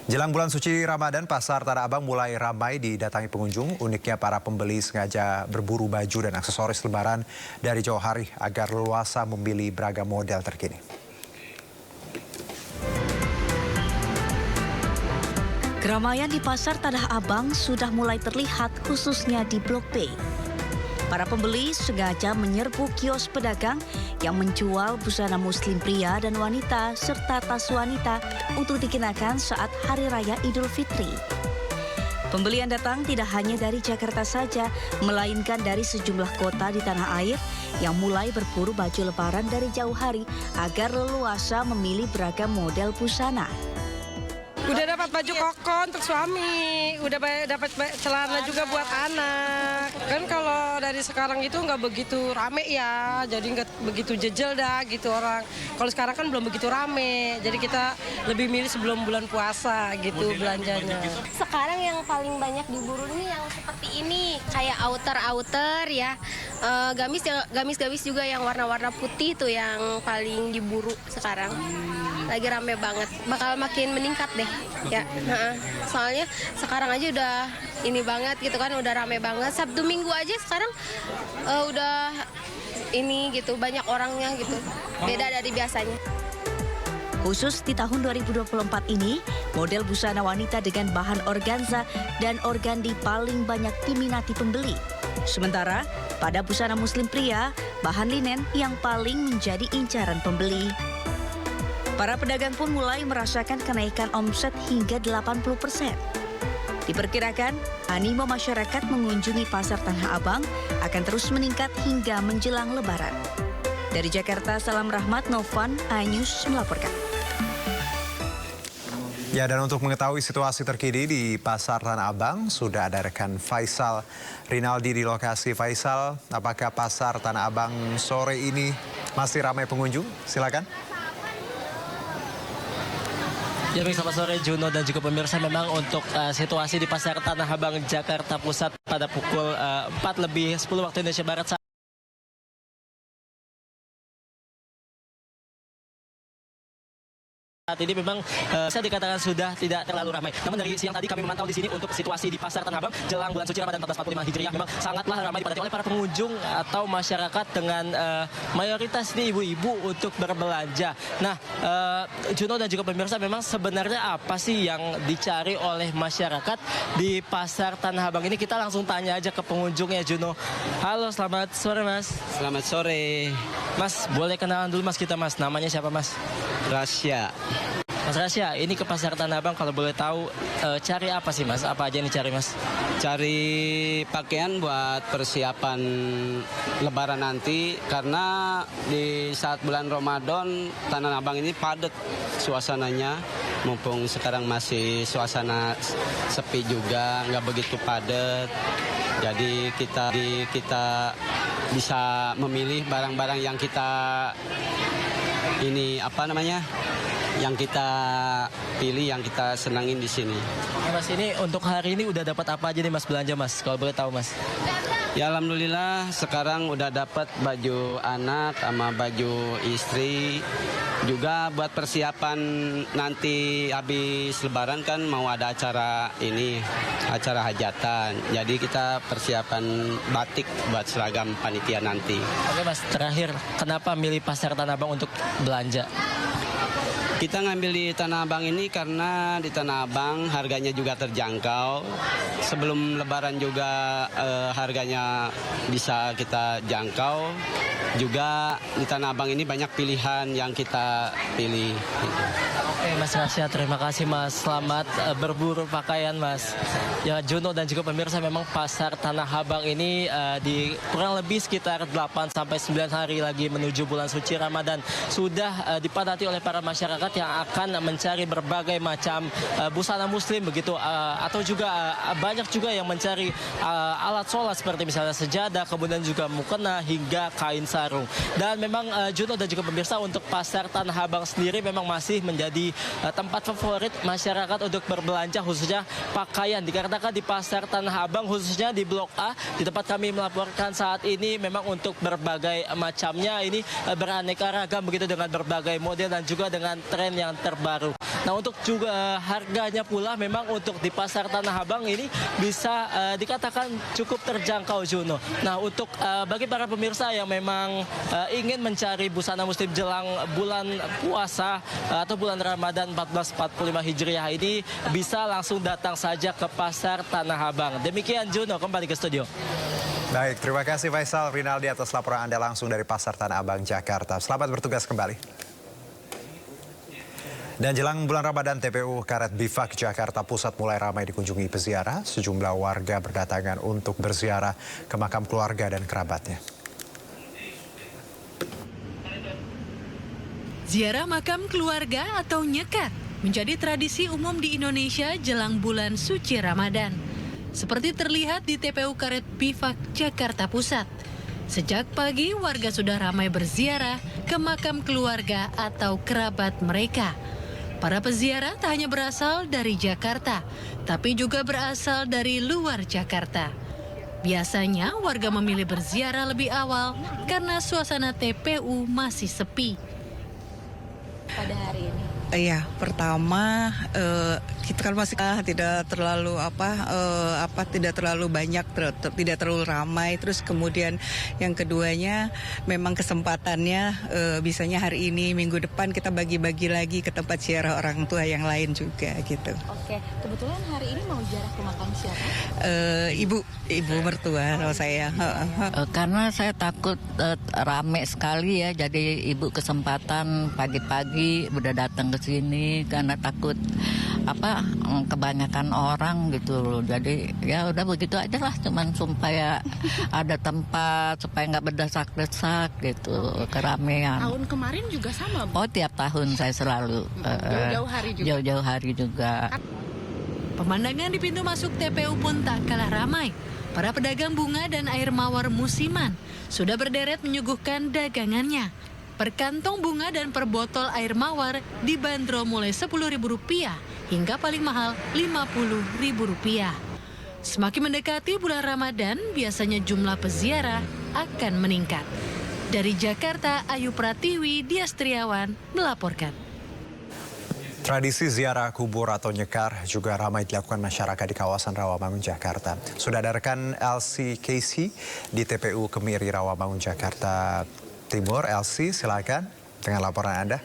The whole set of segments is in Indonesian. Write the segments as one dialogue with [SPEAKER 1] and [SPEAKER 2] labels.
[SPEAKER 1] Jelang bulan suci Ramadan, pasar Tanah Abang mulai ramai didatangi pengunjung. Uniknya para pembeli sengaja berburu baju dan aksesoris lebaran dari jauh hari agar leluasa memilih beragam model terkini.
[SPEAKER 2] Keramaian di pasar Tanah Abang sudah mulai terlihat khususnya di Blok B. Para pembeli sengaja menyerbu kios pedagang yang menjual busana muslim pria dan wanita serta tas wanita untuk dikenakan saat Hari Raya Idul Fitri. Pembelian datang tidak hanya dari Jakarta saja, melainkan dari sejumlah kota di tanah air yang mulai berburu baju lebaran dari jauh hari agar leluasa memilih beragam model busana.
[SPEAKER 3] Udah dapat baju koko untuk suami, udah dapat celana juga buat anak. Kan kalau dari sekarang itu nggak begitu rame ya, jadi nggak begitu jejel dah gitu orang. Kalau sekarang kan belum begitu rame, jadi kita lebih milih sebelum bulan puasa gitu belanjanya.
[SPEAKER 4] Sekarang yang paling banyak diburu ini yang seperti ini, kayak outer ya, gamis juga yang warna-warna putih tuh yang paling diburu sekarang. Lagi rame banget, bakal makin meningkat deh ya. Soalnya sekarang aja udah ini banget gitu kan, udah rame banget. Sabtu Minggu aja sekarang udah ini gitu, banyak orangnya gitu, beda dari biasanya.
[SPEAKER 2] Khusus di tahun 2024 ini, model busana wanita dengan bahan organza dan organdi paling banyak diminati pembeli. Sementara pada busana muslim pria, bahan linen yang paling menjadi incaran pembeli. Para pedagang pun mulai merasakan kenaikan omset hingga 80%. Diperkirakan, animo masyarakat mengunjungi pasar Tanah Abang akan terus meningkat hingga menjelang Lebaran. Dari Jakarta, Salam Rahmat, Novan, iNews melaporkan.
[SPEAKER 1] Ya, dan untuk mengetahui situasi terkini di pasar Tanah Abang, sudah ada rekan Faisal Rinaldi di lokasi. Faisal, apakah pasar Tanah Abang sore ini masih ramai pengunjung? Silakan.
[SPEAKER 5] Ya, baik, selamat sore Juno dan juga pemirsa. Memang untuk situasi di Pasar Tanah Abang Jakarta Pusat pada pukul 4:10 waktu Indonesia Barat saat ini memang bisa dikatakan sudah tidak terlalu ramai. Namun dari siang tadi kami memantau di sini untuk situasi di Pasar Tanah Abang jelang bulan suci Ramadan 1445 Hijriah memang sangatlah ramai dipadati oleh para pengunjung atau masyarakat dengan mayoritas ini ibu-ibu untuk berbelanja. Nah, Juno dan juga pemirsa, memang sebenarnya apa sih yang dicari oleh masyarakat di Pasar Tanah Abang ini? Kita langsung tanya aja ke pengunjungnya, Juno. Halo, selamat sore Mas.
[SPEAKER 6] Selamat sore.
[SPEAKER 5] Mas, boleh kenalan dulu Mas kita Mas. Namanya siapa Mas?
[SPEAKER 6] Rasya.
[SPEAKER 5] Mas Rasya, ini ke Pasar Tanah Abang kalau boleh tahu cari apa sih Mas? Apa aja yang dicari Mas?
[SPEAKER 6] Cari pakaian buat persiapan Lebaran nanti, karena di saat bulan Ramadan Tanah Abang ini padat suasananya. Mumpung sekarang masih suasana sepi juga, nggak begitu padat. Jadi kita bisa memilih barang-barang yang kita yang kita pilih, yang kita senangin di sini.
[SPEAKER 5] Mas, ini untuk hari ini udah dapat apa aja nih Mas belanja Mas? Kalau boleh tahu Mas.
[SPEAKER 6] Ya, alhamdulillah sekarang udah dapat baju anak sama baju istri. Juga buat persiapan nanti habis Lebaran kan mau ada acara hajatan. Jadi kita persiapan batik buat seragam panitia nanti.
[SPEAKER 5] Oke Mas, terakhir kenapa milih Pasar Tanah Abang untuk belanja?
[SPEAKER 6] Kita ngambil di Tanah Abang ini karena di Tanah Abang harganya juga terjangkau. Sebelum Lebaran juga harganya bisa kita jangkau. Juga di Tanah Abang ini banyak pilihan yang kita pilih.
[SPEAKER 5] Oke Mas Rasya, terima kasih Mas. Selamat berburu pakaian Mas. Ya, Juno dan juga pemirsa, memang Pasar Tanah Abang ini di kurang lebih sekitar 8-9 hari lagi menuju bulan suci Ramadan sudah dipadati oleh para masyarakat yang akan mencari berbagai macam busana muslim begitu, atau juga banyak juga yang mencari alat sholat seperti misalnya sejadah, kemudian juga mukena hingga kain sarung. Dan memang Juno dan juga pemirsa, untuk Pasar Tanah Abang sendiri memang masih menjadi tempat favorit masyarakat untuk berbelanja khususnya pakaian. Dikarenakan di Pasar Tanah Abang khususnya di Blok A di tempat kami melaporkan saat ini memang untuk berbagai macamnya ini beraneka ragam begitu dengan berbagai model dan juga dengan tren yang terbaru. Nah untuk juga harganya pula memang untuk di Pasar Tanah Abang ini bisa dikatakan cukup terjangkau Juno. Nah untuk bagi para pemirsa yang memang ingin mencari busana muslim jelang bulan puasa atau bulan Ramadan 1445 Hijriah ini bisa langsung datang saja ke Pasar Tanah Abang. Demikian Juno, kembali ke studio.
[SPEAKER 1] Baik, terima kasih Faisal Rinaldi atas laporan Anda langsung dari Pasar Tanah Abang, Jakarta. Selamat bertugas kembali. Dan jelang bulan Ramadan, TPU Karet Bifak Jakarta Pusat mulai ramai dikunjungi peziarah. Sejumlah warga berdatangan untuk berziarah ke makam keluarga dan kerabatnya.
[SPEAKER 7] Ziarah makam keluarga atau nyekat menjadi tradisi umum di Indonesia jelang bulan suci Ramadan. Seperti terlihat di TPU Karet Bifak Jakarta Pusat. Sejak pagi warga sudah ramai berziarah ke makam keluarga atau kerabat mereka. Para peziarah tak hanya berasal dari Jakarta, tapi juga berasal dari luar Jakarta. Biasanya warga memilih berziarah lebih awal karena suasana TPU masih sepi.
[SPEAKER 2] Pada hari ini?
[SPEAKER 8] Iya, pertama kita kan masih tidak terlalu tidak terlalu banyak, tidak terlalu ramai. Terus kemudian yang keduanya memang kesempatannya bisanya hari ini, minggu depan kita bagi-bagi lagi ke tempat ziarah orang tua yang lain juga gitu.
[SPEAKER 2] Oke, kebetulan hari ini mau ziarah ke makam siapa?
[SPEAKER 8] Ibu mertua kalau saya.
[SPEAKER 9] Karena saya takut rame sekali ya, jadi ibu kesempatan pagi-pagi udah datang ke sini karena takut kebanyakan orang gitu. Jadi ya udah begitu aja lah, cuman supaya ada tempat, supaya nggak berdesak-desak gitu, keramaian.
[SPEAKER 2] Tahun kemarin juga sama, Bu?
[SPEAKER 9] Oh, tiap tahun saya selalu
[SPEAKER 2] Jauh-jauh hari juga?
[SPEAKER 9] Jauh-jauh hari juga.
[SPEAKER 7] Pemandangan di pintu masuk TPU pun tak kalah ramai. Para pedagang bunga dan air mawar musiman sudah berderet menyuguhkan dagangannya. Per kantong bunga dan per botol air mawar dibanderol mulai Rp10.000 hingga paling mahal Rp50.000. Semakin mendekati bulan Ramadan, biasanya jumlah peziarah akan meningkat. Dari Jakarta, Ayu Pratiwi, Dias Triawan melaporkan.
[SPEAKER 1] Tradisi ziarah kubur atau nyekar juga ramai dilakukan masyarakat di kawasan Rawamangun, Jakarta. Sudah ada rekan Elsie Casey di TPU Kemiri, Rawamangun, Jakarta Timur. Elsie, silakan dengan laporan Anda.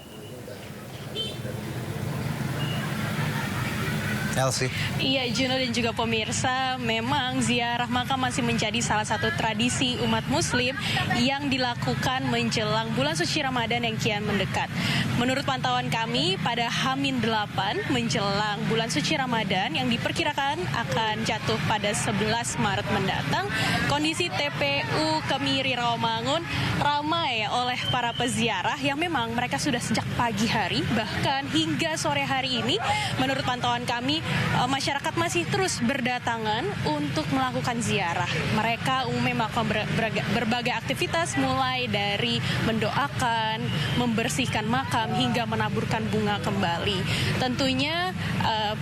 [SPEAKER 1] Elsie.
[SPEAKER 10] Iya, Juno dan juga pemirsa, memang ziarah makam masih menjadi salah satu tradisi umat muslim yang dilakukan menjelang bulan suci Ramadan yang kian mendekat. Menurut pantauan kami, pada H-8 menjelang bulan suci Ramadan yang diperkirakan akan jatuh pada 11 Maret mendatang, kondisi TPU Kemiri Rawamangun ramai oleh para peziarah yang memang mereka sudah sejak pagi hari, bahkan hingga sore hari ini, menurut pantauan kami, masyarakat masih terus berdatangan untuk melakukan ziarah. Mereka umumnya melakukan berbagai aktivitas, mulai dari mendoakan, membersihkan makam, hingga menaburkan bunga kembali. Tentunya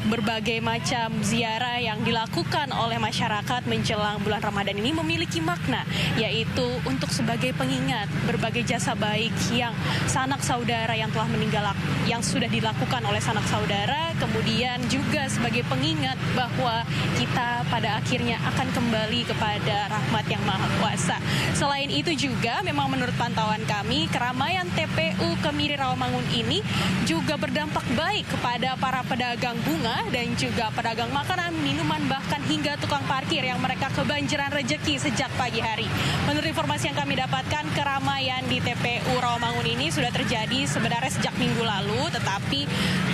[SPEAKER 10] berbagai macam ziarah yang dilakukan oleh masyarakat menjelang bulan Ramadan ini memiliki makna, yaitu untuk sebagai pengingat berbagai jasa baik yang sanak saudara yang telah meninggal, yang sudah dilakukan oleh sanak saudara, kemudian juga sebagai pengingat bahwa kita pada akhirnya akan kembali kepada rahmat yang maha kuasa. Selain itu juga memang menurut pantauan kami, keramaian TPU Kemiri Rawamangun ini juga berdampak baik kepada para pedagang bunga dan juga pedagang makanan, minuman, bahkan hingga tukang parkir yang mereka kebanjiran rejeki sejak pagi hari. Menurut informasi yang kami dapatkan, keramaian di TPU Rawamangun ini sudah terjadi sebenarnya sejak minggu lalu, tetapi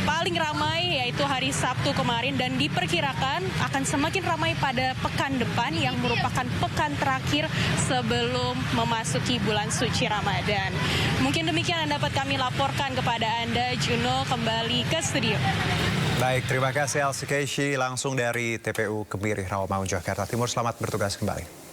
[SPEAKER 10] paling ramai yaitu hari Sabtu kemarin dan diperkirakan akan semakin ramai pada pekan depan yang merupakan pekan terakhir sebelum memasuki bulan suci Ramadan. Mungkin demikian yang dapat kami laporkan kepada Anda, Juno, kembali ke studio.
[SPEAKER 1] Baik, terima kasih Elsie Casey langsung dari TPU Kemiri Rawamangun, Jakarta Timur. Selamat bertugas kembali.